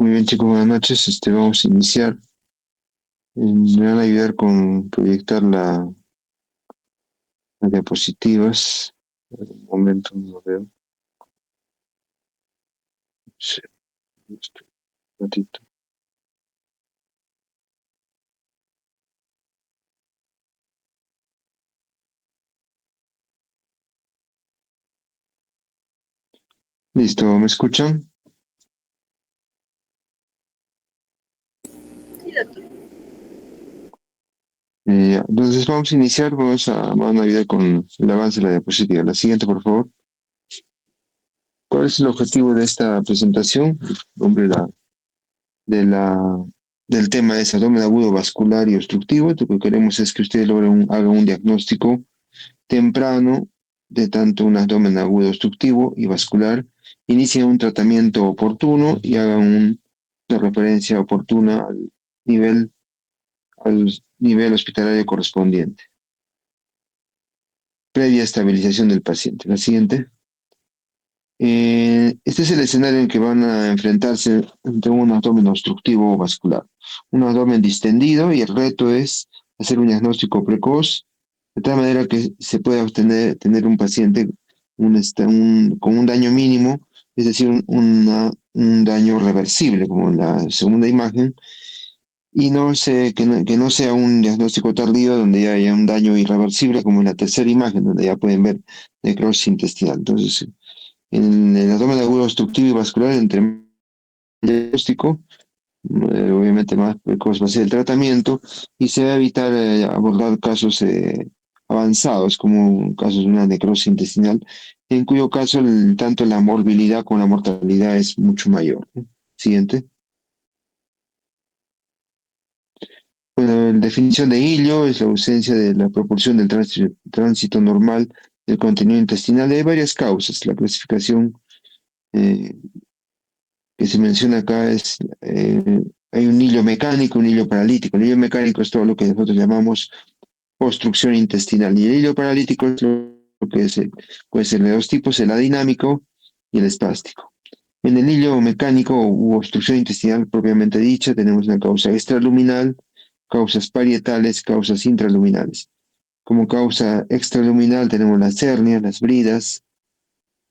Muy bien, chicos, buenas noches. Vamos a iniciar. Me van a ayudar con proyectar las diapositivas. Un momento, no lo veo. Sí, un ratito. Listo, ¿me escuchan? Entonces vamos a iniciar. Van a ayudar con el avance de la diapositiva. La siguiente, por favor. ¿Cuál es el objetivo de esta presentación? El nombre de la, del tema es abdomen agudo vascular y obstructivo. Lo que queremos es que ustedes hagan un diagnóstico temprano de tanto un abdomen agudo obstructivo y vascular, inicie un tratamiento oportuno y haga una referencia oportuna nivel, al nivel hospitalario correspondiente, previa estabilización del paciente. La siguiente. Este es el escenario en que van a enfrentarse ante un abdomen obstructivo vascular, un abdomen distendido, y el reto es hacer un diagnóstico precoz de tal manera que se pueda tener un paciente con un daño mínimo, es decir, un daño reversible, como en la segunda imagen, y que no sea un diagnóstico tardío donde ya haya un daño irreversible, como en la tercera imagen, donde ya pueden ver necrosis intestinal. Entonces, en el abdomen agudo obstructivo y vascular, entre más diagnóstico, obviamente más precoz va a ser el tratamiento y se va a evitar abordar casos avanzados como casos de una necrosis intestinal, en cuyo caso tanto la morbilidad como la mortalidad es mucho mayor. Siguiente. Bueno, la definición de hilio es la ausencia de la proporción del tránsito normal del contenido intestinal. Hay varias causas. La clasificación eh, que se menciona acá hay un hilo mecánico, un hilo paralítico. El hilo mecánico es todo lo que nosotros llamamos obstrucción intestinal, y el hilo paralítico es lo que puede ser de dos tipos: el adinámico y el espástico. En el hilo mecánico u obstrucción intestinal propiamente dicha tenemos una causa extraluminal, causas parietales, causas intraluminales. Como causa extraluminal tenemos las hernias, las bridas,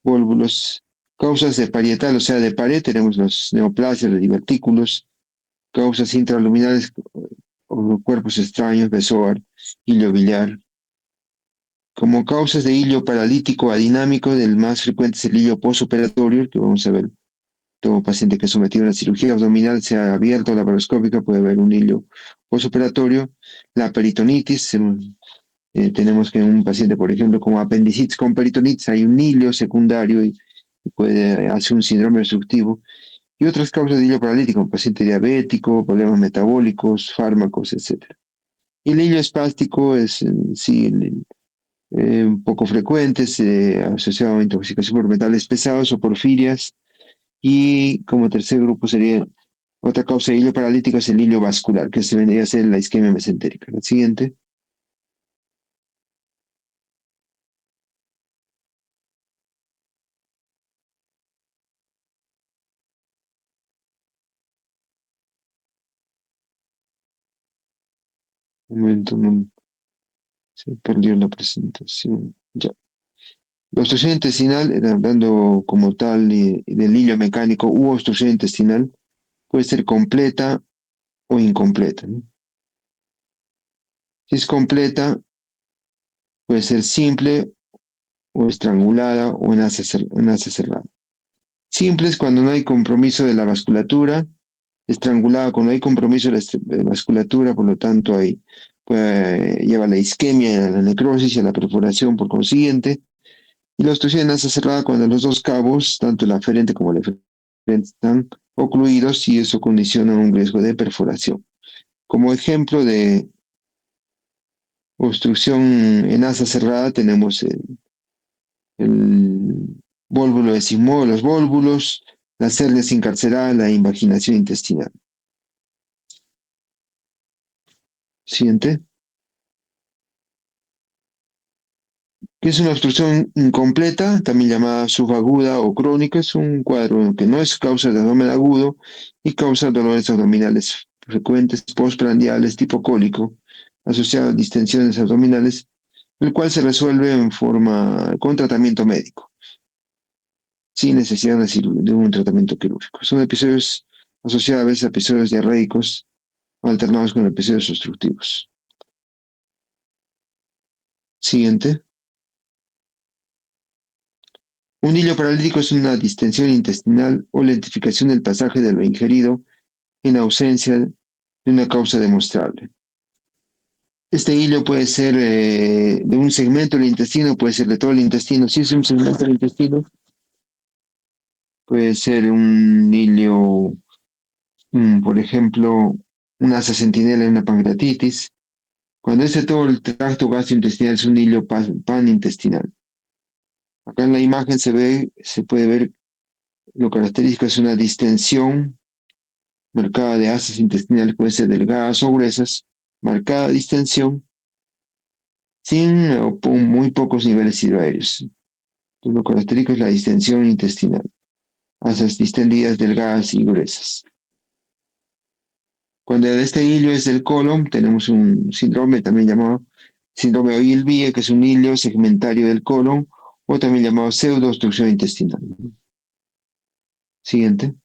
válvulos. Causas de parietal, o sea, de pared, tenemos los neoplasias, los divertículos. Causas intraluminales o cuerpos extraños, besoar, hilo biliar. Como causas de hilo paralítico adinámico, el más frecuente es el hilo postoperatorio, que vamos a ver. Todo paciente que es sometido a una cirugía abdominal, sea abierta o laparoscópica, puede haber un hilo postoperatorio. La peritonitis, tenemos que en un paciente, por ejemplo, como apendicitis con peritonitis, hay un hilo secundario y puede hacer un síndrome obstructivo. Y otras causas de hilo paralítico, un paciente diabético, problemas metabólicos, fármacos, etcétera. Y el hilo espástico es sí un poco frecuente, asociado a intoxicación por metales pesados o porfirias. Y como tercer grupo sería otra causa de hilo paralítico, es el hilo vascular, que se vendría a ser la isquemia mesentérica. La siguiente. Un momento, no, se perdió la presentación. Ya. La obstrucción intestinal, hablando como tal del hilo mecánico u obstrucción intestinal, puede ser completa o incompleta, ¿no? Si es completa, puede ser simple o estrangulada o en asa cerrada. Simple es cuando no hay compromiso de la vasculatura; estrangulada cuando hay compromiso de la vasculatura, por lo tanto lleva a la isquemia, a la necrosis y a la perforación por consiguiente. Y la obstrucción en asa cerrada cuando los dos cabos, tanto el aferente como el eferente, están ocluidos, y eso condiciona un riesgo de perforación. Como ejemplo de obstrucción en asa cerrada tenemos el vólvulo de Sigmoid, los vólvulos, las hernias incarceradas, la invaginación intestinal. Siguiente. Que es una obstrucción incompleta, también llamada subaguda o crónica. Es un cuadro que no es causa de abdomen agudo y causa dolores abdominales frecuentes postprandiales tipo cólico, asociado a distensiones abdominales, el cual se resuelve en forma con tratamiento médico, sin necesidad de un tratamiento quirúrgico. Son episodios asociados a veces a episodios diarreicos o alternados con episodios obstructivos. Siguiente. Un hilo paralítico es una distensión intestinal o lentificación del pasaje de lo ingerido en ausencia de una causa demostrable. Este hilo puede ser de un segmento del intestino, puede ser de todo el intestino. Si es un segmento del intestino, puede ser un hilo, por ejemplo, una asa centinela en una pancreatitis. Cuando es de todo el tracto gastrointestinal, es un hilo panintestinal. Acá en la imagen se puede ver lo característico es una distensión marcada de asas intestinales, puede ser delgadas o gruesas, marcada distensión, sin o muy pocos niveles hidroaéreos. Entonces, lo característico es la distensión intestinal, asas distendidas, delgadas y gruesas. Cuando este hilo es del colon, tenemos un síndrome también llamado síndrome Oil-Bie, que es un hilo segmentario del colon, o también llamado pseudoobstrucción intestinal. Siguiente.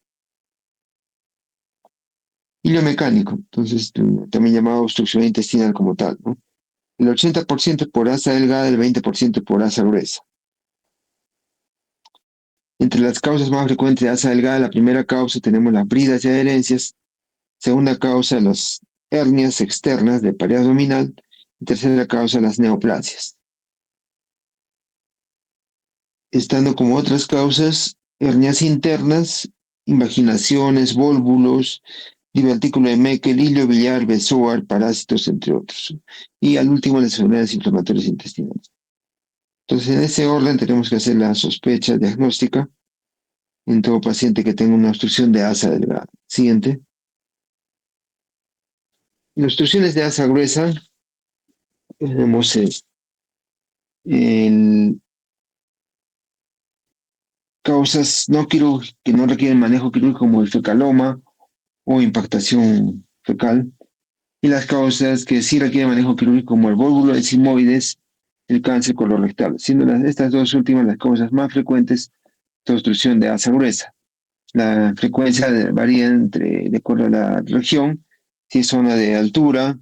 Hilo mecánico, entonces también llamado obstrucción intestinal como tal, ¿no? El 80% por asa delgada, el 20% por asa gruesa. Entre las causas más frecuentes de asa delgada, la primera causa tenemos las bridas y adherencias, segunda causa las hernias externas de pared abdominal y tercera causa las neoplasias. Estando como otras causas, hernias internas, invaginaciones, vólvulos, divertículo de Meckel, hilo biliar, bezoar, parásitos, entre otros. Y al último, las enfermedades inflamatorias intestinales. Entonces, en ese orden tenemos que hacer la sospecha diagnóstica en todo paciente que tenga una obstrucción de asa delgada. Siguiente. En obstrucciones de asa gruesa tenemos en causas no quirúrgicas que no requieren manejo quirúrgico como el fecaloma o impactación fecal, y las causas que sí requieren manejo quirúrgico como el vólvulo de simoides, el cáncer colorectal, siendo estas dos últimas las causas más frecuentes de obstrucción de asa gruesa. La frecuencia varía de acuerdo a la región. Si es zona de altura,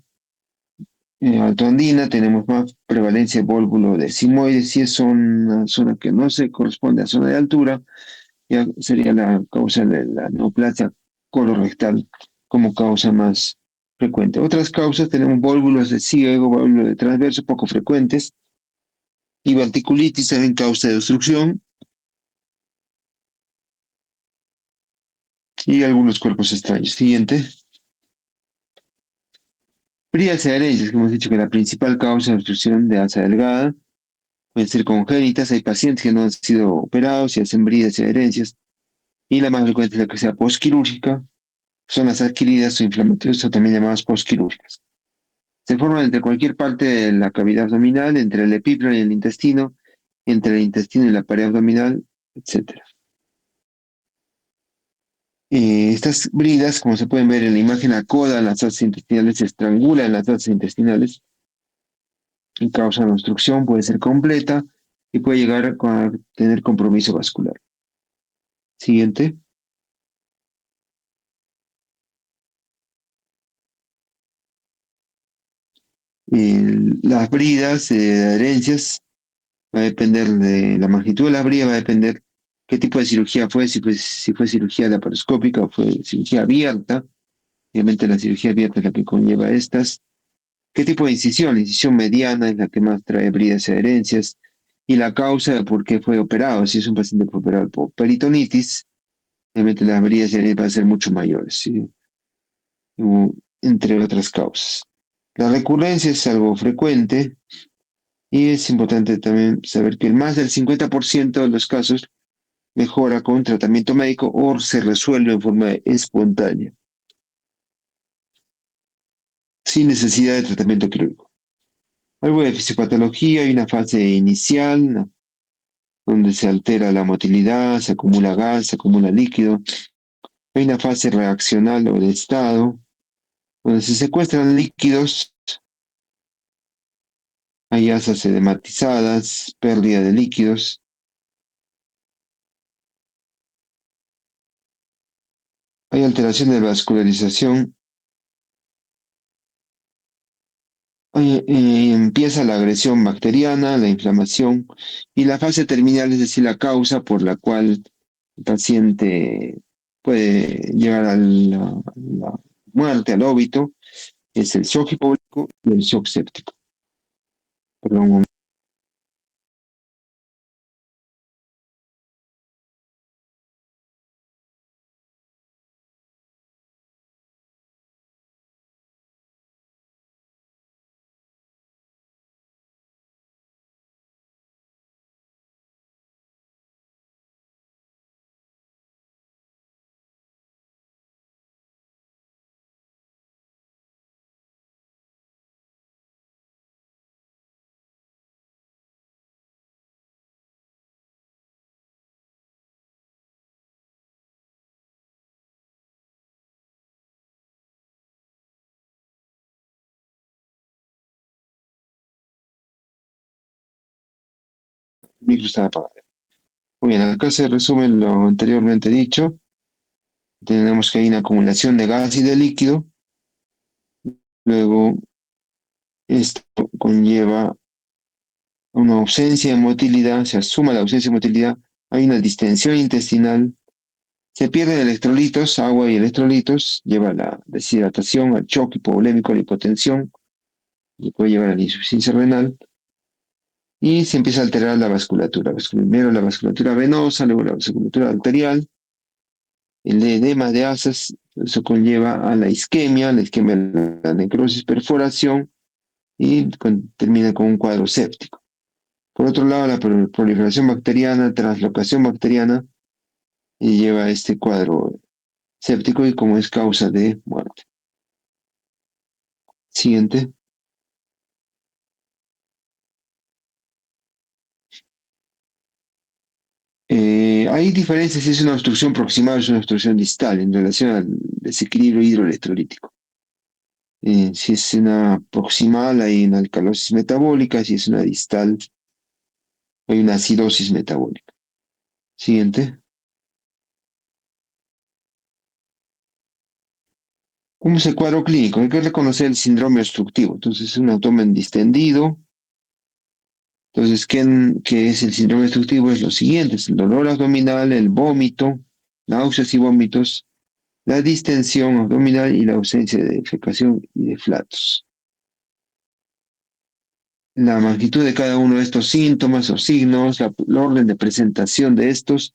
altoandina, tenemos más prevalencia de vólvulo de simoides. Si es una zona que no se corresponde a zona de altura, ya sería la causa de la neoplasia colorectal como causa más frecuente. Otras causas tenemos vólvulos de ciego, vólvulos de transverso poco frecuentes, y verticulitis también causa de obstrucción, y algunos cuerpos extraños. Siguiente. Bridas y adherencias, que hemos dicho que la principal causa de obstrucción de asa delgada pueden ser congénitas. Hay pacientes que no han sido operados y hacen bridas y adherencias. Y la más frecuente es la que sea postquirúrgica, son las adquiridas o inflamatorias, o también llamadas postquirúrgicas. Se forman entre cualquier parte de la cavidad abdominal, entre el epíplon y el intestino, entre el intestino y la pared abdominal, etc. Estas bridas, como se pueden ver en la imagen, acodan las asas intestinales, se estrangulan las asas intestinales y causan obstrucción, puede ser completa y puede llegar a tener compromiso vascular. Siguiente. Las bridas de adherencias va a depender de la magnitud de la brida, va a depender qué tipo de cirugía fue, si fue cirugía laparoscópica o fue cirugía abierta. Obviamente la cirugía abierta es la que conlleva estas. ¿Qué tipo de incisión? La incisión mediana es la que más trae bridas y adherencias. Y la causa de por qué fue operado. Si es un paciente que fue operado por peritonitis, obviamente las bridas y adherencias van a ser mucho mayores, ¿sí? Entre otras causas. La recurrencia es algo frecuente y es importante también saber que más del 50% de los casos mejora con tratamiento médico o se resuelve en forma espontánea, sin necesidad de tratamiento quirúrgico. Algo de fisiopatología, hay una fase inicial, ¿no? Donde se altera la motilidad, se acumula gas, se acumula líquido. Hay una fase reaccional o de estado, donde se secuestran líquidos, hay asas edematizadas, pérdida de líquidos. Hay alteración de vascularización. Empieza la agresión bacteriana, la inflamación y la fase terminal, es decir, la causa por la cual el paciente puede llegar a la muerte, al óbito, es el shock hipóxico y el shock séptico. Perdón, el micro está apagado. Muy bien, acá se resume lo anteriormente dicho. Tenemos que hay una acumulación de gas y de líquido. Luego, esto conlleva una ausencia de motilidad, se asuma la ausencia de motilidad, hay una distensión intestinal, se pierden electrolitos, agua y electrolitos, lleva a la deshidratación, al shock hipovolémico, a la hipotensión, y puede llevar a la insuficiencia renal, y se empieza a alterar la vasculatura. Primero la vasculatura venosa, luego la vasculatura arterial, el edema de asas, eso conlleva a la isquemia, la necrosis, perforación, y termina con un cuadro séptico. Por otro lado, la proliferación bacteriana, translocación bacteriana, y lleva a este cuadro séptico y como es causa de muerte. Siguiente. Hay diferencias si es una obstrucción proximal o es una obstrucción distal en relación al desequilibrio hidroelectrolítico. Si es una proximal hay una alcalosis metabólica, si es una distal hay una acidosis metabólica. Siguiente. ¿Cómo es el cuadro clínico? Hay que reconocer el síndrome obstructivo. Entonces, es un abdomen distendido. Entonces, ¿qué es el síndrome obstructivo? Es lo siguiente, es el dolor abdominal, el vómito, náuseas y vómitos, la distensión abdominal y la ausencia de defecación y de flatos. La magnitud de cada uno de estos síntomas o signos, el orden de presentación de estos,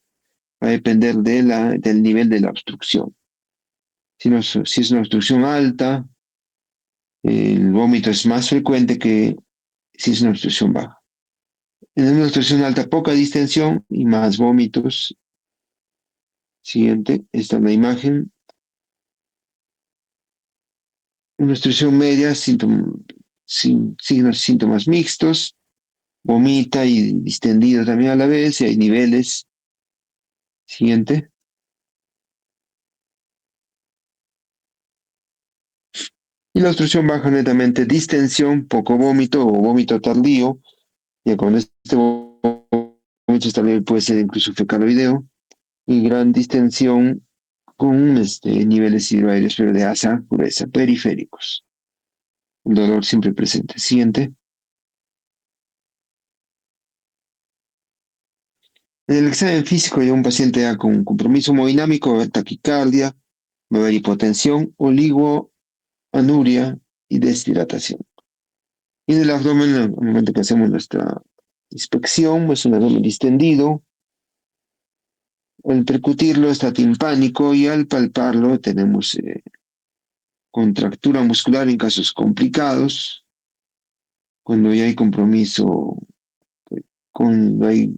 va a depender del nivel de la obstrucción. Si es una obstrucción alta, el vómito es más frecuente que si es una obstrucción baja. En una obstrucción alta, poca distensión y más vómitos. Siguiente, esta es la imagen. Una obstrucción media, signos, síntomas mixtos, vomita y distendido también a la vez, y hay niveles. Siguiente. Y la obstrucción baja netamente distensión, poco vómito o vómito tardío. Y con este vómito tardío puede ser incluso fecaloideo. Y gran distensión con niveles hidroaéreos, pero de asa gruesa, periféricos. El dolor siempre presente. Siguiente. En el examen físico de un paciente ya con compromiso hemodinámico, va a haber taquicardia, va a haber hipotensión, oligoanuria y deshidratación. Y en el abdomen, al momento que hacemos nuestra inspección, es un abdomen distendido. Al percutirlo está timpánico y al palparlo tenemos contractura muscular en casos complicados, cuando ya hay compromiso, cuando hay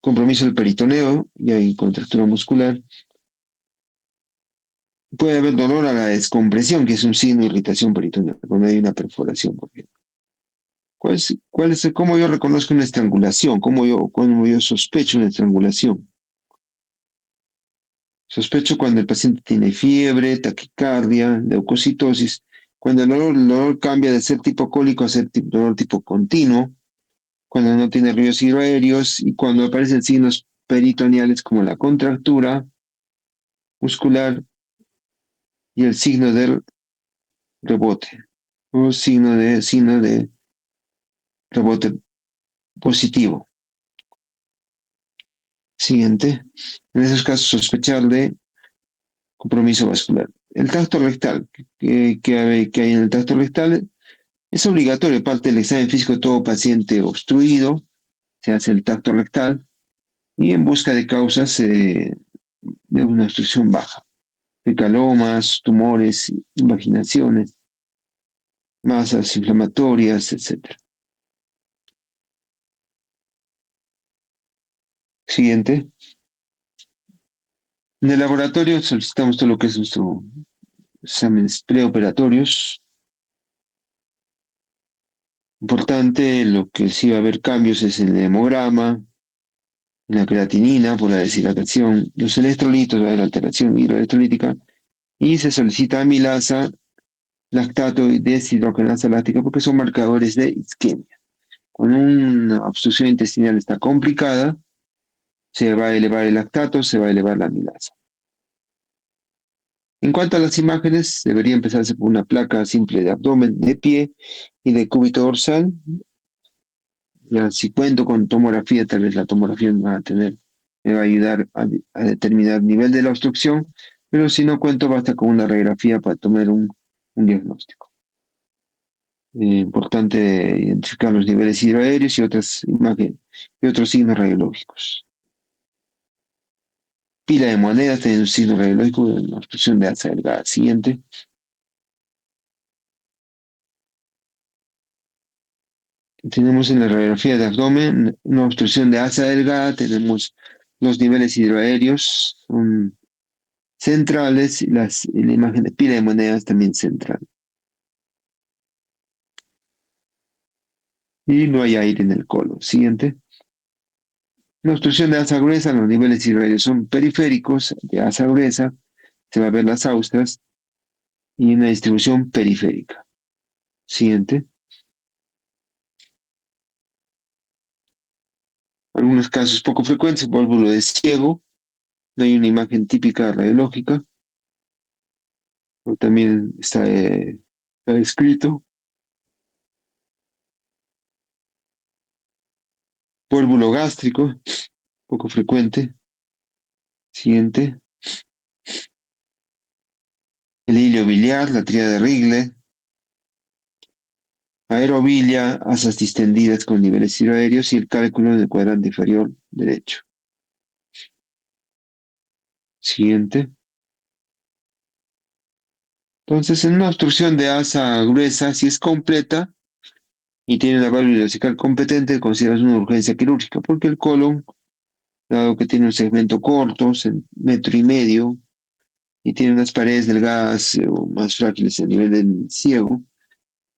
compromiso del peritoneo y hay contractura muscular. Puede haber dolor a la descompresión, que es un signo de irritación peritoneal, cuando hay una perforación, por ejemplo. ¿Cómo yo reconozco una estrangulación? ¿Cómo yo sospecho una estrangulación? Sospecho cuando el paciente tiene fiebre, taquicardia, leucocitosis, cuando el dolor cambia de ser tipo cólico a ser dolor tipo continuo, cuando no tiene ríos hidroaéreos y cuando aparecen signos peritoneales como la contractura muscular y el signo del rebote o signo de rebote positivo. Siguiente. En esos casos sospechar de compromiso vascular. El tacto rectal, que hay en el tacto rectal, es obligatorio, parte del examen físico de todo paciente obstruido, se hace el tacto rectal y en busca de causas de una obstrucción baja, fecalomas, tumores, invaginaciones, masas inflamatorias, etcétera. Siguiente. En el laboratorio solicitamos todo lo que es nuestro exámenes preoperatorios. Importante, lo que sí va a haber cambios es en el hemograma, en la creatinina por la deshidratación, los electrolitos, va a haber alteración hidroelectrolítica y se solicita amilasa, lactato y deshidrogenasa láctica porque son marcadores de isquemia. Cuando una obstrucción intestinal está complicada, se va a elevar el lactato, se va a elevar la amilasa. En cuanto a las imágenes, debería empezarse por una placa simple de abdomen de pie y de cúbito dorsal. Ya, si cuento con tomografía, tal vez la tomografía me va a ayudar a determinar el nivel de la obstrucción, pero si no cuento, basta con una radiografía para tomar un diagnóstico. Importante identificar los niveles hidroaéreos y otras imágenes y otros signos radiológicos. Pila de monedas tiene un signo radiológico de una obstrucción de asa delgada. Siguiente. Tenemos en la radiografía de abdomen una obstrucción de asa delgada, tenemos los niveles hidroaéreos centrales y la imagen de pila de monedas también central. Y no hay aire en el colon. Siguiente. Una obstrucción de asa gruesa, los niveles hidroaéreos son periféricos de asa gruesa, se va a ver las austras y una distribución periférica. Siguiente. Algunos casos poco frecuentes, válvulo de ciego, no hay una imagen típica radiológica, pero también está descrito. Pólvulo gástrico, poco frecuente. Siguiente. El hilio biliar, la tríada de Rigle. Aerobilia, asas distendidas con niveles hidroaéreos y el cálculo en el cuadrante inferior derecho. Siguiente. Entonces, en una obstrucción de asa gruesa, si es completa y tiene una válvula ileocecal competente, consideras una urgencia quirúrgica, porque el colon, dado que tiene un segmento corto, metro y medio, y tiene unas paredes delgadas o más frágiles a nivel del ciego,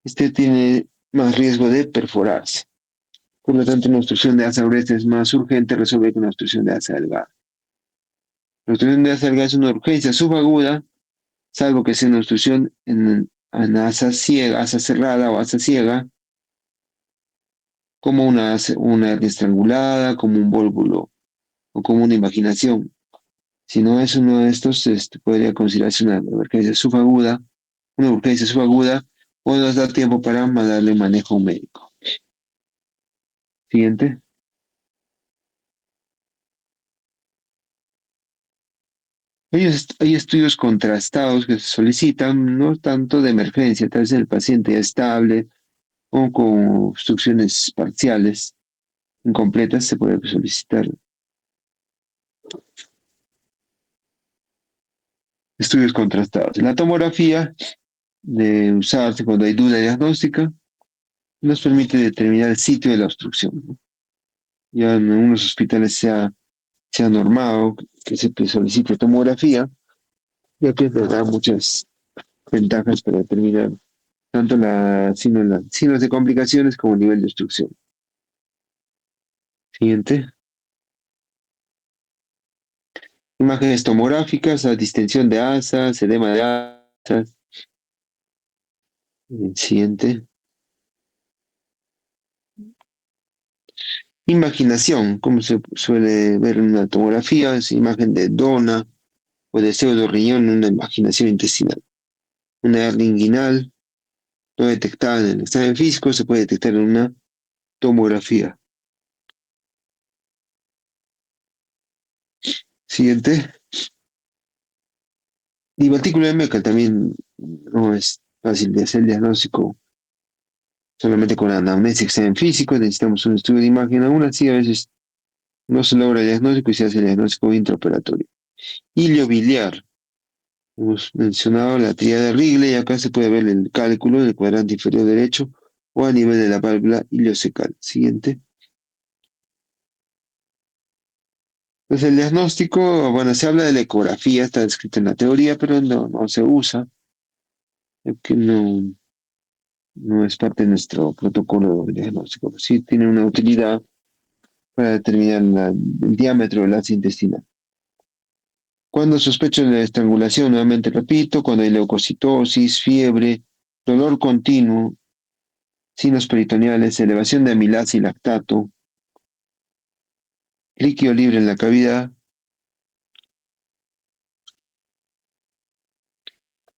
este tiene más riesgo de perforarse. Por lo tanto, una obstrucción de asa gruesa es más urgente resolver que una obstrucción de asa delgada. La obstrucción de asa delgada es una urgencia subaguda, salvo que sea una obstrucción en asa ciega, asa cerrada o asa ciega, como una hernia estrangulada, como un vólvulo o como una invaginación. Si no es uno de estos, podría considerarse una urgencia subaguda, o nos da tiempo para darle manejo a un médico. Siguiente. Hay estudios contrastados que se solicitan, no tanto de emergencia, tal vez el paciente ya estable o con obstrucciones parciales, incompletas, se puede solicitar estudios contrastados. En la tomografía, de usarse cuando hay duda diagnóstica, nos permite determinar el sitio de la obstrucción, ¿no? Ya en algunos hospitales se ha normado que se solicite tomografía, ya que te da muchas ventajas para determinar tanto signos de complicaciones como nivel de obstrucción. Siguiente. Imágenes tomográficas, la distensión de asas, edema de asas. Siguiente. Imaginación, como se suele ver en una tomografía, es imagen de dona o de pseudo riñón en una imaginación intestinal. Una hernia inguinal no detectada en el examen físico se puede detectar en una tomografía. Siguiente. Divertículo de Meckel también no es fácil de hacer el diagnóstico solamente con anamnesis, examen físico, necesitamos un estudio de imagen, aún así a veces no se logra el diagnóstico y se hace el diagnóstico intraoperatorio. Hilio biliar, hemos mencionado la tríada de Wrigley, acá se puede ver el cálculo del cuadrante inferior derecho o a nivel de la válvula iliocecal. Siguiente. Pues el diagnóstico, bueno, se habla de la ecografía, está descrito en la teoría, pero no se usa, que no es parte de nuestro protocolo de diagnóstico. Sí tiene una utilidad para determinar el diámetro del ácido intestinal. Cuando sospecho de la estrangulación, nuevamente repito, cuando hay leucocitosis, fiebre, dolor continuo, signos peritoneales, elevación de amilasa y lactato, líquido libre en la cavidad,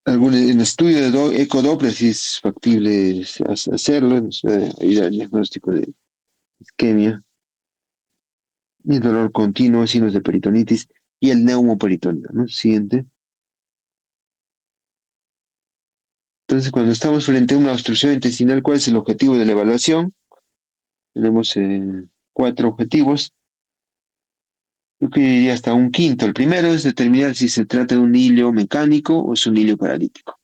algún en estudio de ecodoppler, si es factible hacerlo, nos puede ayudar al diagnóstico de isquemia, y el dolor continuo, signos de peritonitis y el neumoperitoneo, ¿no? Siguiente. Entonces, cuando estamos frente a una obstrucción intestinal, ¿cuál es el objetivo de la evaluación? Tenemos cuatro objetivos. Yo diría hasta un quinto. El primero es determinar si se trata de un hilo mecánico o es un hilo paralítico.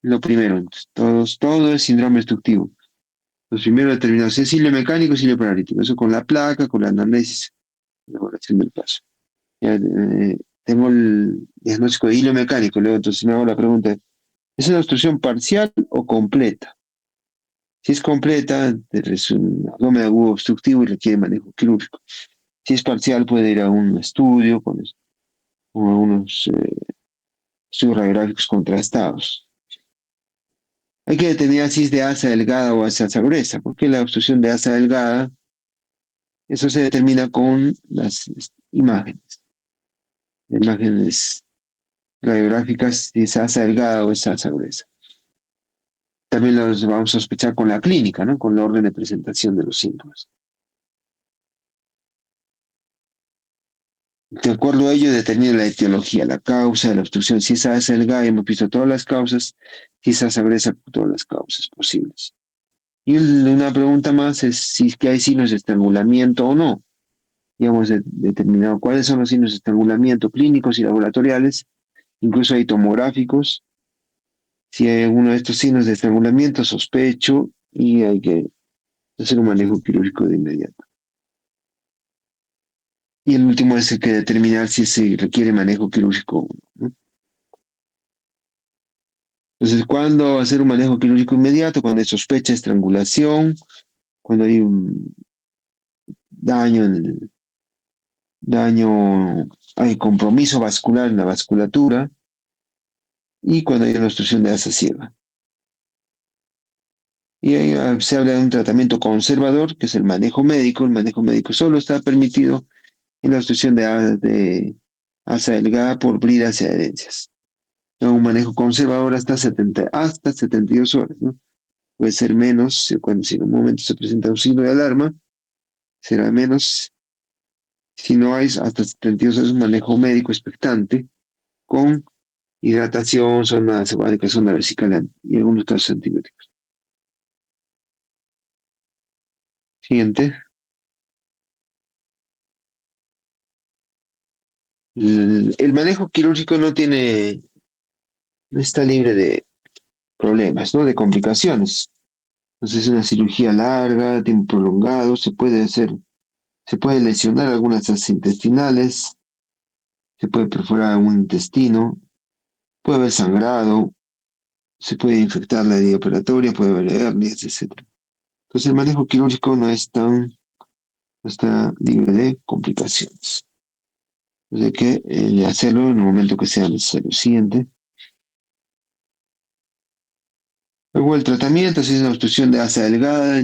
Lo primero, entonces, todo es síndrome obstructivo. Los primeros determinados si es hilo mecánico o es hilo paralítico. Eso con la placa, con la anamnesis, la evaluación del caso. Ya, tengo el diagnóstico de hilo mecánico, luego entonces me hago la pregunta, ¿es una obstrucción parcial o completa? Si es completa, es un abdomen agudo obstructivo y requiere manejo quirúrgico. Si es parcial, puede ir a un estudio con unos estudios radiográficos contrastados. Hay que determinar si es de asa delgada o asa gruesa, porque la obstrucción de asa delgada, eso se determina con las imágenes radiográficas, si es asa delgada o es asa gruesa. También los vamos a sospechar con la clínica, ¿no? Con la orden de presentación de los síntomas. De acuerdo a ello, determina la etiología, la causa de la obstrucción. Si es asa delgada, hemos visto todas las causas, si es asa gruesa, todas las causas posibles. Y una pregunta más es si es que hay signos de estrangulamiento o no. Ya hemos determinado cuáles son los signos de estrangulamiento clínicos y laboratoriales, incluso hay tomográficos. Si hay alguno de estos signos de estrangulamiento, sospecho y hay que hacer un manejo quirúrgico de inmediato. Y el último es el que determinar si se requiere manejo quirúrgico o no, ¿no? Entonces, ¿cuándo hacer un manejo quirúrgico inmediato? Cuando hay sospecha de estrangulación, cuando hay un daño en el daño, hay compromiso vascular en la vasculatura y cuando hay una obstrucción de asa ciega. Y ahí se habla de un tratamiento conservador, que es el manejo médico. El manejo médico solo está permitido en la obstrucción de asa delgada por bridas y adherencias. Un manejo conservador hasta 72 horas, ¿no? Puede ser menos, cuando si en un momento se presenta un signo de alarma, será menos. Si no hay hasta 72 horas un manejo médico expectante con hidratación, zona sebárica, zona vesical y algunos casos antibióticos. Siguiente. El manejo quirúrgico no está libre de problemas, ¿no? De complicaciones. Entonces, es una cirugía larga, tiempo prolongado, se puede lesionar algunas asas intestinales, se puede perforar algún intestino, puede haber sangrado, se puede infectar la herida operatoria, puede haber hernias, etcétera. Entonces el manejo quirúrgico no está libre de complicaciones. Entonces hay que hacerlo en el momento que sea necesario. Siguiente. Luego el tratamiento, si es una obstrucción de asa delgada,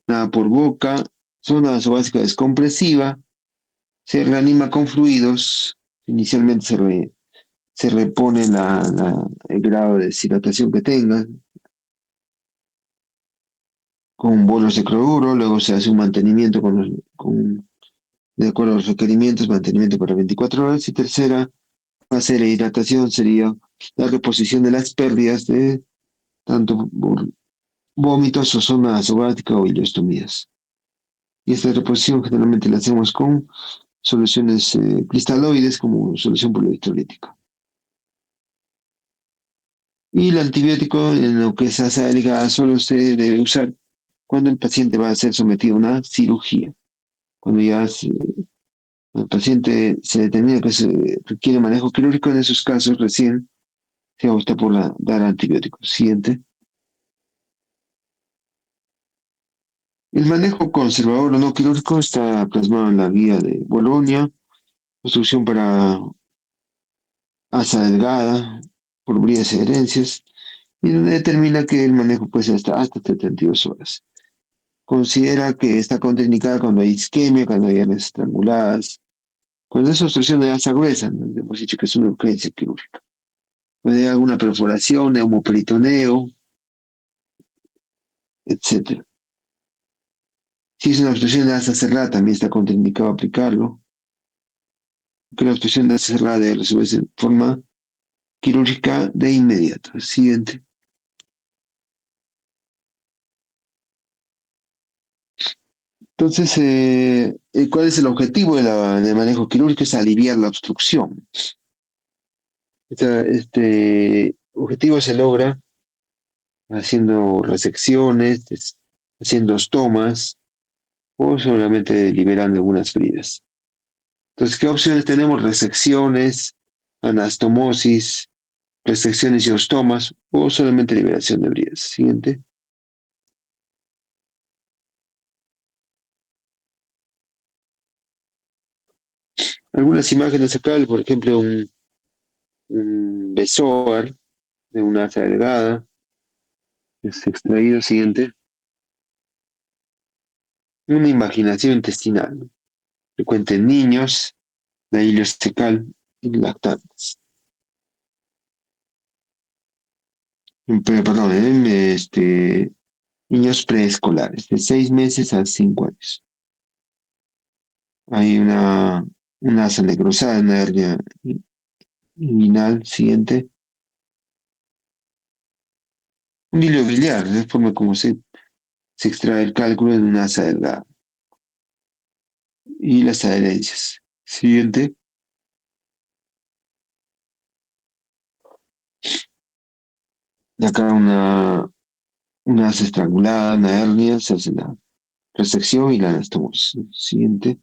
nada por boca, zona nasobásica descompresiva, se reanima con fluidos. Inicialmente se repone el grado de dilatación que tenga con bolos de cloruro, luego se hace un mantenimiento de acuerdo a los requerimientos, mantenimiento para 24 horas. Y tercera fase de la hidratación sería la reposición de las pérdidas de tanto vómitos o zona nasogástrica o ileostomías. Y esta reposición generalmente la hacemos con soluciones cristaloides como solución polielectrolítica. Y el antibiótico en lo que es asa delgada solo se debe usar cuando el paciente va a ser sometido a una cirugía. Cuando el paciente se determina que se requiere manejo quirúrgico, en esos casos recién se opta por dar antibióticos. Siguiente. El manejo conservador o no quirúrgico está plasmado en la guía de Bolonia, construcción para asa delgada, por bridas y herencias, y donde determina que el manejo puede ser hasta 72 horas. Considera que está contraindicada cuando hay isquemia, cuando hay hernias estranguladas, cuando es obstrucción de asa gruesa, ¿no? Hemos dicho que es una urgencia quirúrgica. Puede haber alguna perforación, neumoperitoneo, etcétera. Si es una obstrucción de asa cerrada, también está contraindicado aplicarlo, que la obstrucción de asa cerrada debe resolverse de forma quirúrgica de inmediato. Siguiente. Entonces, ¿cuál es el objetivo del manejo quirúrgico? Es aliviar la obstrucción. Este objetivo se logra haciendo resecciones, haciendo estomas o solamente liberando algunas heridas. Entonces, ¿qué opciones tenemos? Resecciones, anastomosis, resecciones y ostomas o solamente liberación de heridas. Siguiente. Algunas imágenes acá, por ejemplo, un besoar de una asa delgada, es extraído. Siguiente. Una imaginación intestinal, ¿no? Frecuente en niños, la ileocecal y lactantes. Perdón, niños preescolares, de 6 meses a 5 años. Hay una asa necrosada, una hernia inguinal. Siguiente. Un hilo biliar, de forma como se extrae el cálculo en una asa delgada. Y las adherencias. Siguiente. Y acá una asa estrangulada, una hernia, se hace la resección y la anastomosis. Siguiente.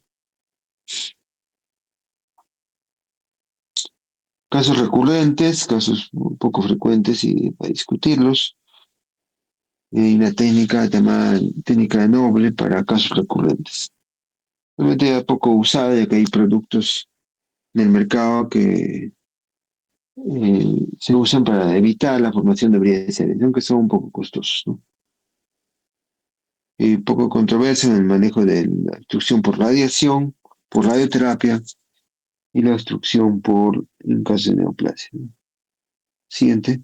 Casos recurrentes, casos un poco frecuentes y para discutirlos. Hay una técnica llamada técnica de Noble para casos recurrentes. Realmente poco usada ya que hay productos en el mercado que se usan para evitar la formación de bridas, aunque son un poco costosos, ¿no? Y poco controversia en el manejo de la obstrucción por radiación, por radioterapia y la obstrucción en caso de neoplasia, ¿no? Siguiente.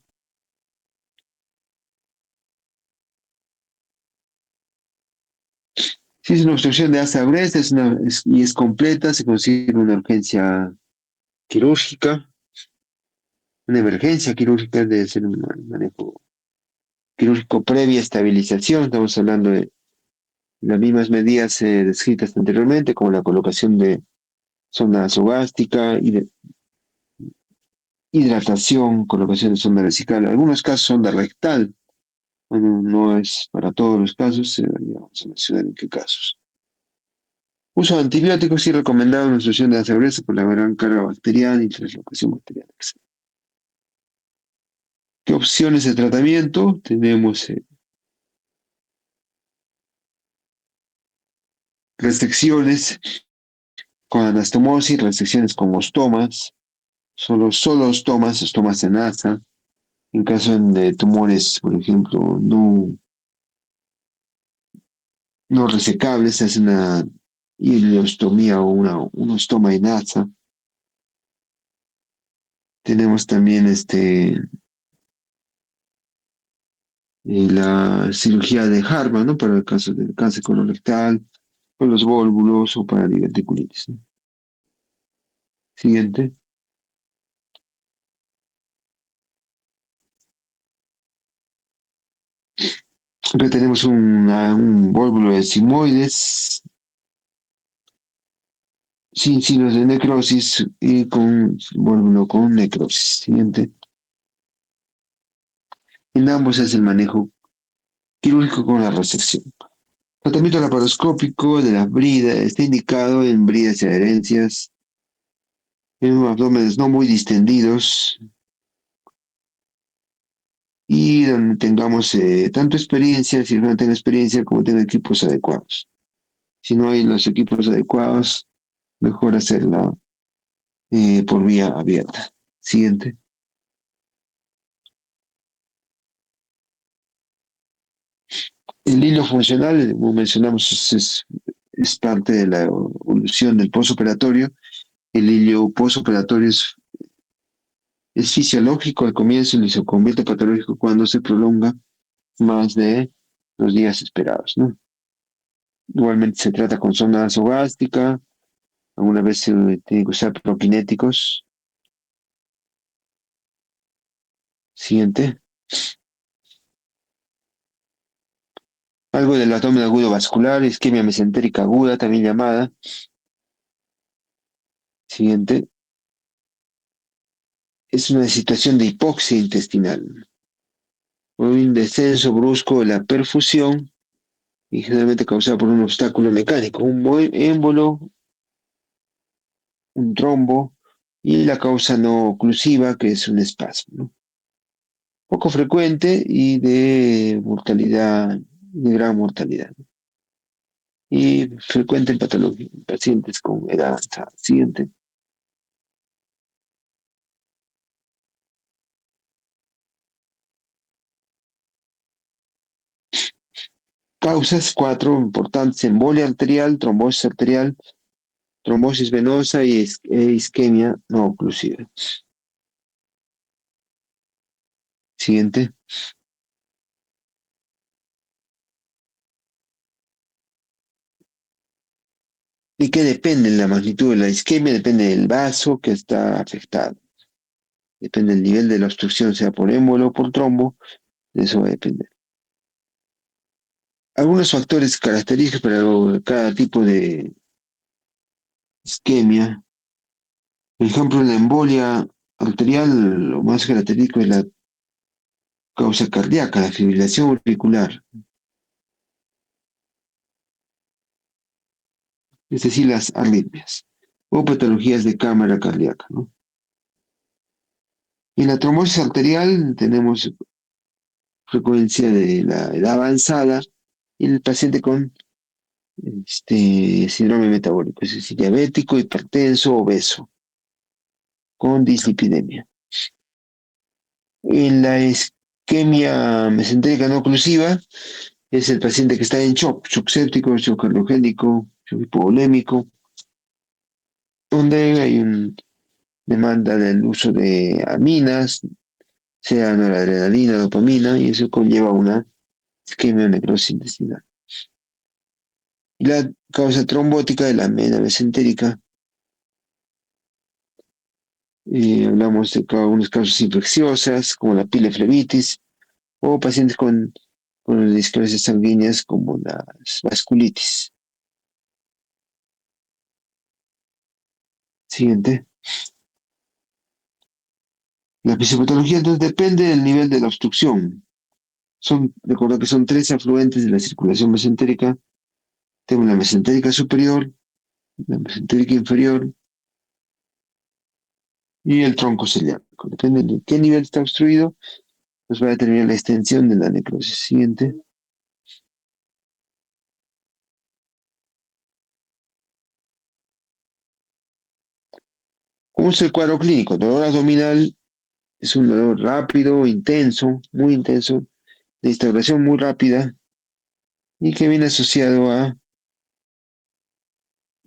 Si es una obstrucción de asa gruesa y es completa, se considera una urgencia quirúrgica, una emergencia quirúrgica, debe ser un manejo quirúrgico previa estabilización. Estamos hablando de las mismas medidas descritas anteriormente, como la colocación de sonda nasogástica y de hidratación, colocación de sonda vesical. En algunos casos sonda rectal. Bueno, no es para todos los casos, vamos a mencionar en qué casos. Uso de antibióticos sí recomendado en obstrucción de la cerveza por la gran carga bacteriana y translocación bacteriana. ¿Qué opciones de tratamiento? Tenemos resecciones con anastomosis, resecciones con ostomas, solo ostomas en asa. En caso de tumores, por ejemplo, no resecables, se hace una ileostomía o un ostoma en asa. Tenemos también la cirugía de Harvard, ¿no? Para el caso del cáncer colorectal, con los vólvulos o para diverticulitis, ¿no? Siguiente. Acá tenemos un vólvulo de sigmoides sin signos de necrosis y con vólvulo con necrosis. Siguiente. En ambos es el manejo quirúrgico con la resección. Tratamiento laparoscópico de las bridas está indicado en bridas y adherencias, en abdómenes no muy distendidos y donde tengamos tanto experiencia, si no tenga experiencia, como tenga equipos adecuados. Si no hay los equipos adecuados, mejor hacerla por vía abierta. Siguiente. El hilo funcional, como mencionamos, es parte de la evolución del posoperatorio. El hilo posoperatorio es fisiológico al comienzo y se convierte patológico cuando se prolonga más de los días esperados, ¿no? Igualmente se trata con sonda nasogástrica, alguna vez se tiene que usar prokinéticos. Siguiente. Algo del abdomen agudo vascular, isquemia mesentérica aguda, también llamada. Siguiente. Es una situación de hipoxia intestinal, un descenso brusco de la perfusión y generalmente causada por un obstáculo mecánico, un émbolo, un trombo y la causa no oclusiva, que es un espasmo, ¿no? Poco frecuente y de mortalidad, de gran mortalidad, ¿no? Y frecuente en patología, en pacientes con edad avanzada. Siguiente. Causas, cuatro importantes: embolia arterial, trombosis venosa e isquemia no oclusiva. Siguiente. ¿Y qué depende? La magnitud de la isquemia depende del vaso que está afectado. Depende del nivel de la obstrucción, sea por émbolo o por trombo, de eso va a depender. Algunos factores característicos para cada tipo de isquemia. Por ejemplo, la embolia arterial, lo más característico es la causa cardíaca, la fibrilación auricular, es decir, las arritmias o patologías de cámara cardíaca, ¿no? Y en la trombosis arterial tenemos frecuencia de la edad avanzada y el paciente con síndrome metabólico, es decir, diabético, hipertenso, obeso, con dislipidemia. En la isquemia mesentérica no oclusiva es el paciente que está en shock séptico, shock cardiogénico, shock hipovolémico, donde hay una demanda del uso de aminas, sea noradrenalina, dopamina, y eso conlleva una isquemia o necrosis intestinal. Y la causa trombótica de la vena mesentérica, hablamos de algunas causas infecciosas, como la pileflebitis, o pacientes con discrocias sanguíneas como las vasculitis. Siguiente. La fisiopatología entonces depende del nivel de la obstrucción. Recordad que son tres afluentes de la circulación mesentérica. Tengo la mesentérica superior, la mesentérica inferior y el tronco celíaco. Depende de qué nivel está obstruido, Nos va a determinar la extensión de la necrosis. Siguiente. ¿Cómo es el cuadro clínico? Dolor abdominal es un dolor rápido, intenso, muy intenso, de instauración muy rápida y que viene asociado a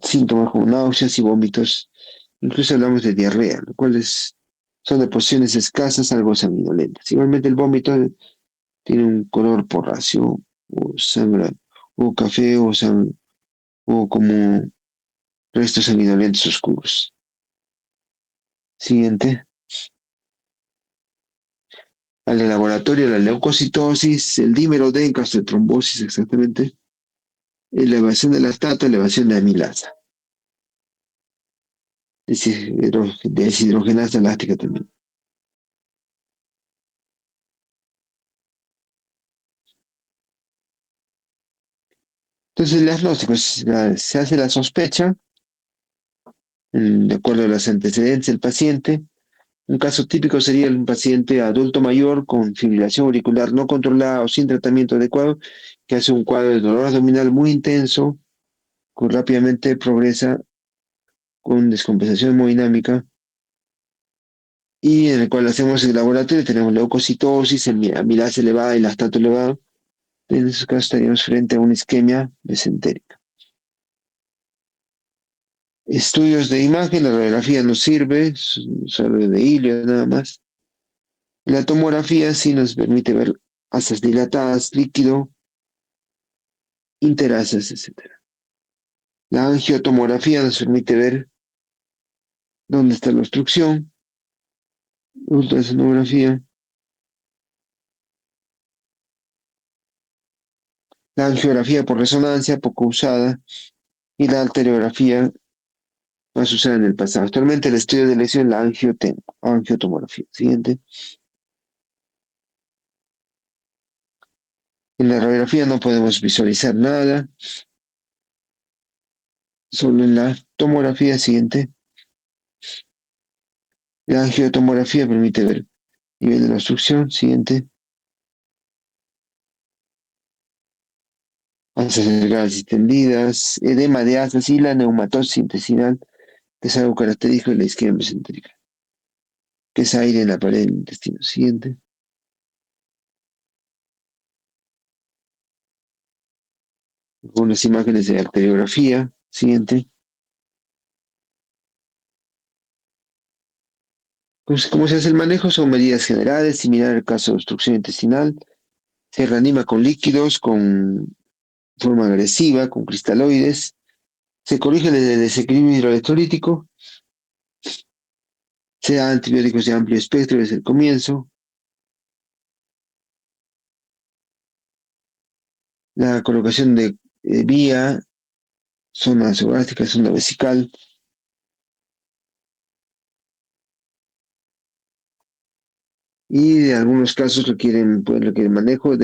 síntomas como náuseas y vómitos. Incluso hablamos de diarrea, lo cual son de porciones escasas, algo sanguinolentas. Igualmente el vómito tiene un color porráceo o sangre, o café o como restos sanguinolentos oscuros. Siguiente. Al laboratorio, la leucocitosis, el dímero D en caso de trombosis, exactamente. Elevación de lactato, elevación de amilasa. Deshidrogenasa láctica también. Entonces, el diagnóstico se hace la sospecha, de acuerdo a los antecedentes del paciente. Un caso típico sería un paciente adulto mayor con fibrilación auricular no controlada o sin tratamiento adecuado, que hace un cuadro de dolor abdominal muy intenso, que rápidamente progresa con descompensación hemodinámica y en el cual hacemos el laboratorio, tenemos leucocitosis, amilasa elevada y lactato elevado. En esos casos estaríamos frente a una isquemia mesentérica. Estudios de imagen, la radiografía nos sirve, solo de hilio nada más. La tomografía sí nos permite ver asas dilatadas, líquido, interasas, etc. La angiotomografía nos permite ver dónde está la obstrucción, ultrasonografía. La angiografía por resonancia, poco usada, y la arteriografía más usada en el pasado. Actualmente el estudio de lesión, la angiotomografía. Siguiente. En la radiografía no podemos visualizar nada, solo en la tomografía. Siguiente. La angiotomografía permite ver nivel de la obstrucción. Siguiente. Asas delgadas y tendidas, edema de asas y la neumatosis intestinal, que es algo característico de la isquemia mesentérica, que es aire en la pared del intestino. Siguiente. Unas imágenes de arteriografía. Siguiente. Pues, ¿cómo se hace el manejo? Son medidas generales, similar al caso de obstrucción intestinal. Se reanima con líquidos, con forma agresiva, con cristaloides. Se corrige el desequilibrio hidroelectrolítico. Se da antibióticos de amplio espectro desde el comienzo. La colocación de vía, zona nasogástrica, zona vesical. Y de algunos casos pueden requerir manejo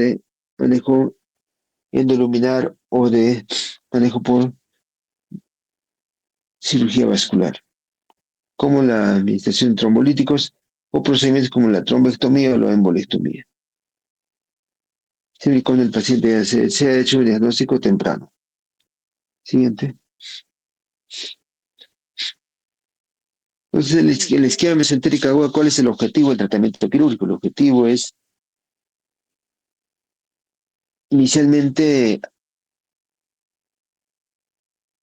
endoluminar o de manejo por cirugía vascular, como la administración de trombolíticos o procedimientos como la trombectomía o la embolectomía, siempre y cuando el paciente se ha hecho un diagnóstico temprano. Siguiente. Entonces, el esquema mesentérica aguda, ¿cuál es el objetivo del tratamiento quirúrgico? El objetivo es inicialmente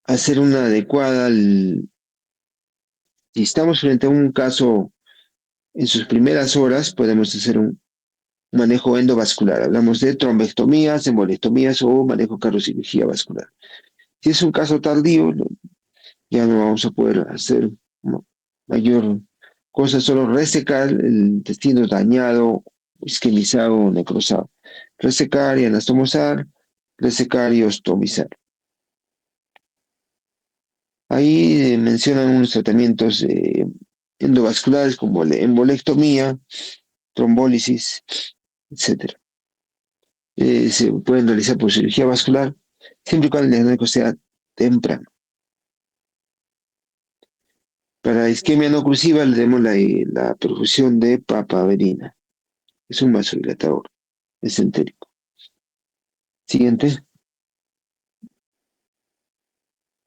hacer una adecuada, si estamos frente a un caso en sus primeras horas, podemos hacer un manejo endovascular. Hablamos de trombectomías, embolectomías o manejo cardiocirugía vascular. Si es un caso tardío, ya no vamos a poder hacer mayor cosa, solo resecar el intestino dañado, isquemizado o necrosado. Resecar y anastomosar, resecar y ostomizar. Ahí mencionan unos tratamientos endovasculares como la embolectomía, trombólisis, etcétera. Se pueden realizar por cirugía vascular, siempre y cuando el diagnóstico sea temprano. Para isquemia no oclusiva le demos la perfusión de papaverina. es un vasodilatador esentérico. Siguiente.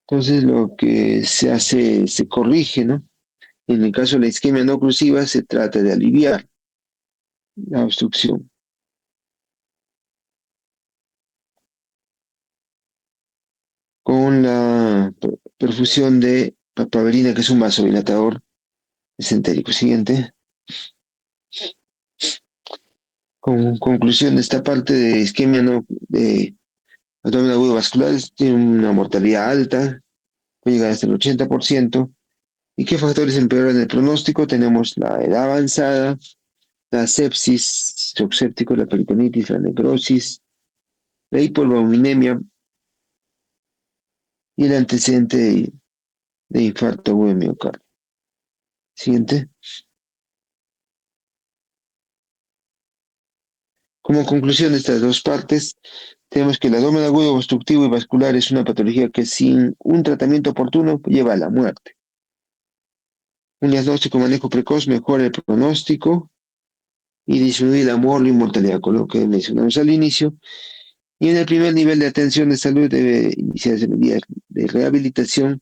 Entonces lo que se hace, se corrige, ¿no? En el caso de la isquemia no oclusiva, se trata de aliviar la obstrucción con la perfusión de papaverina, que es un vasodilatador esentérico. Siguiente. Con conclusión de esta parte de isquemia no, de abdomen agudo vascular, tiene una mortalidad alta, puede llegar hasta el 80%. ¿Y qué factores empeoran el pronóstico? Tenemos la edad avanzada, la sepsis, shock séptico, la peritonitis, la necrosis, la hipoalbuminemia y el antecedente de infarto agudo de miocardio. Siguiente. Como conclusión de estas dos partes, tenemos que el abdomen agudo obstructivo y vascular es una patología que sin un tratamiento oportuno lleva a la muerte. Un diagnóstico y manejo precoz mejora el pronóstico y disminuye la mortalidad, con lo que mencionamos al inicio. Y en el primer nivel de atención de salud debe iniciarse medidas de rehabilitación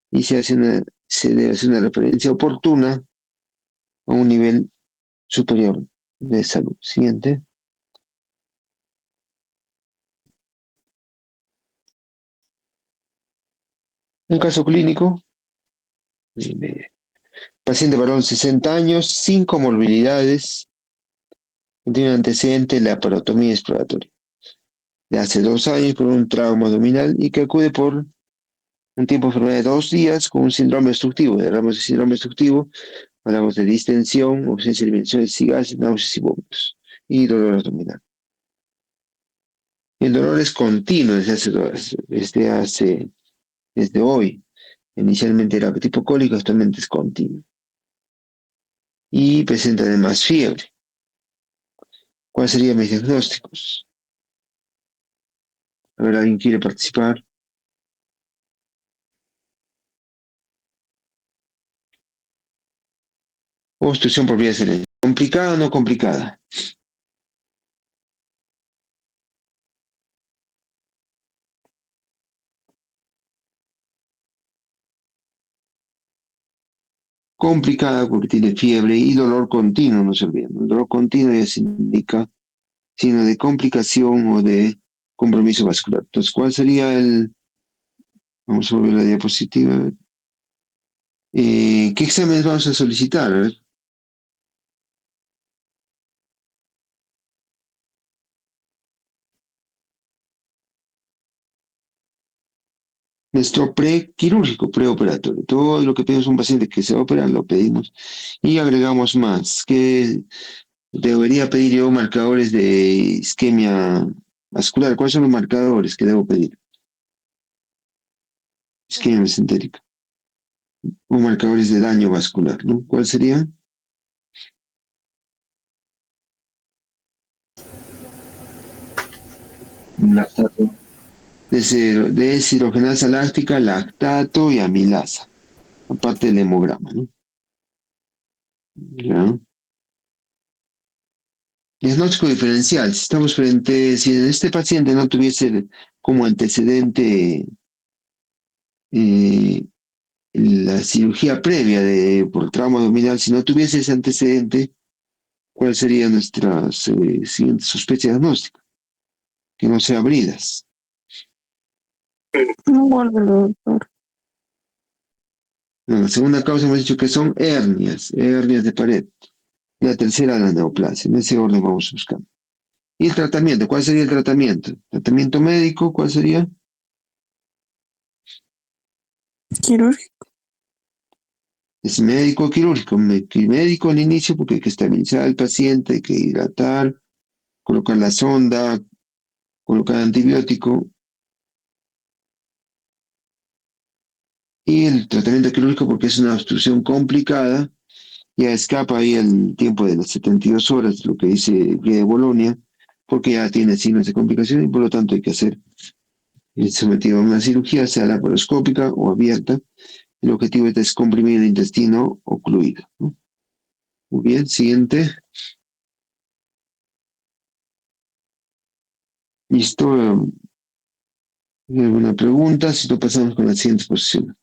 y se debe hacer una referencia oportuna a un nivel superior de salud. Siguiente. Un caso clínico. Paciente varón 60 años, sin comorbilidades, tiene un antecedente de la parotomía exploratoria de hace 2 años por un trauma abdominal y que acude por un tiempo de enfermedad de 2 días con un síndrome obstructivo. Hablamos de síndrome obstructivo, hablamos de distensión, ausencia de eliminaciones y gases, náuseas y vómitos y dolor abdominal. El dolor es continuo desde hoy. Inicialmente era tipo cólico, actualmente es continuo. Y presenta además fiebre. ¿Cuáles serían mis diagnósticos? A ver, ¿alguien quiere participar? Obstrucción por vía excelente. ¿Complicada o no complicada? Complicada porque tiene fiebre y dolor continuo, no se olviden. El dolor continuo ya se indica signo de complicación o de compromiso vascular. Entonces, ¿cuál sería el... Vamos a volver a la diapositiva. ¿Qué exámenes vamos a solicitar? A ver. Nuestro prequirúrgico, preoperatorio. Todo lo que pedimos a un paciente que se va a operar, lo pedimos. Y agregamos más. ¿Qué debería pedir yo? Marcadores de isquemia vascular. ¿Cuáles son los marcadores que debo pedir? Isquemia mesentérica. O marcadores de daño vascular, ¿no? ¿Cuál sería? Lactato. Deshidrogenasa láctica, lactato y amilasa. Aparte del hemograma, ¿no? ¿Ya? Diagnóstico diferencial. Si estamos frente, si este paciente no tuviese como antecedente eh, la cirugía previa por trauma abdominal, si no tuviese ese antecedente, ¿cuál sería nuestra siguiente sospecha diagnóstica? Que no sea bridas. No vuelve, doctor. No, la segunda causa hemos dicho que son hernias de pared. Y la tercera, la neoplasia. En ese orden vamos a buscar. ¿Y el tratamiento? ¿Cuál sería el tratamiento? ¿Tratamiento médico? ¿Cuál sería? Quirúrgico. Es médico quirúrgico. Médico al inicio porque hay que estabilizar al paciente, hay que hidratar, colocar la sonda, colocar antibiótico. Y el tratamiento quirúrgico porque es una obstrucción complicada, ya escapa ahí el tiempo de las 72 horas, lo que dice Guía de Bolonia, porque ya tiene signos de complicación y por lo tanto hay que ser sometido a una cirugía, sea laparoscópica o abierta. El objetivo es descomprimir el intestino ocluido, ¿no? Muy bien, siguiente. Listo. Buena pregunta. Si no pasamos con la siguiente posición.